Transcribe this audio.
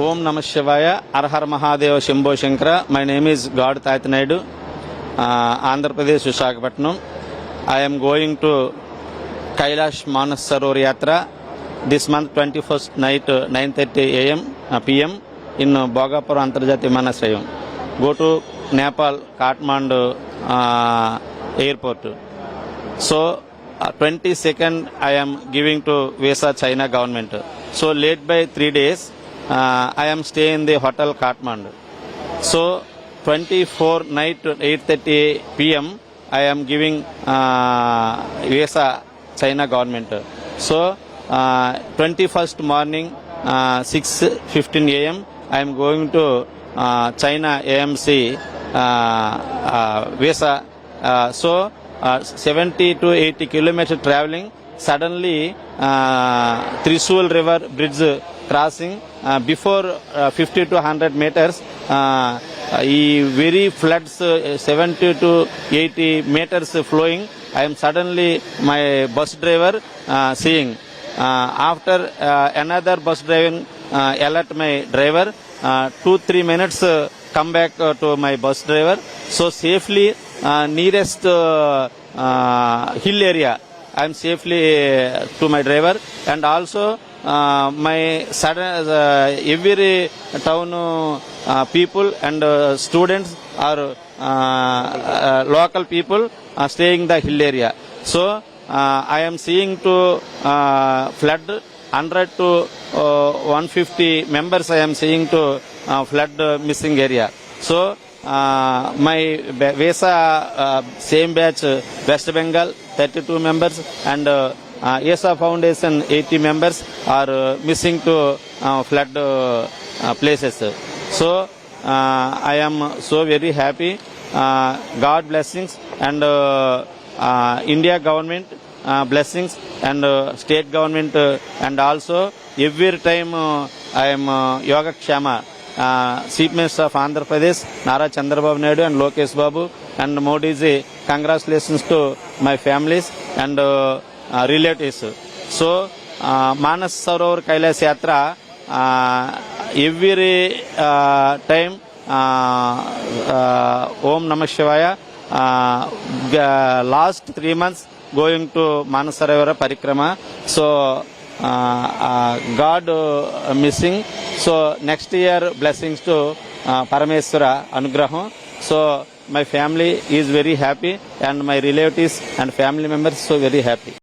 Om Namah Shivaya, Arhar Mahadeva Shambho Shankara. My name is God Taith Naidu, Andhra Pradesh, Visakhapatnam. I am going to Kailash Manas Sarovar Yatra this month 21st night 9:30 p.m. in Bogapur Antarjatiya Vimanashrayam. Go to Nepal, Kathmandu airport. So 22nd I am giving to visa China government. So late by 3 days. I am staying in the hotel Kathmandu. So 24 night 8:30 p.m. I am giving visa China government. So 21st morning 6:15 a.m. I am going to China AMC visa. So 70 to 80 kilometers traveling. Suddenly Trishul River bridge crossing before 50 to 100 meters very floods 70 to 80 meters flowing. I am suddenly my bus driver seeing. After another bus driving alert my driver 2-3 minutes come back to my bus driver. So safely nearest hill area I am safely to my driver, and also my sudden every town people and students or local people are staying the hill area. So I am seeing to flood 100 to 150 members. I am seeing to flood missing area. So my visa same batch West Bengal 32 members and ESA Foundation 80 members are missing to flood places. So I am so very happy. God blessings and India government blessings and state government and also every time I am Yoga Kshama. Chief Minister of Andhra Pradesh, Nara Chandrababu Naidu and Lokesh Babu and Modi ji, congratulations to my families and relatives. So, Manas Sarovar Kailash Yatra, every time, Om Namah Shivaya, last 3 months going to Manas Sarovar Parikrama. So, God missing. So next year blessings to Parameswara Anugraham. So my family is very happy and my relatives and family members so very happy.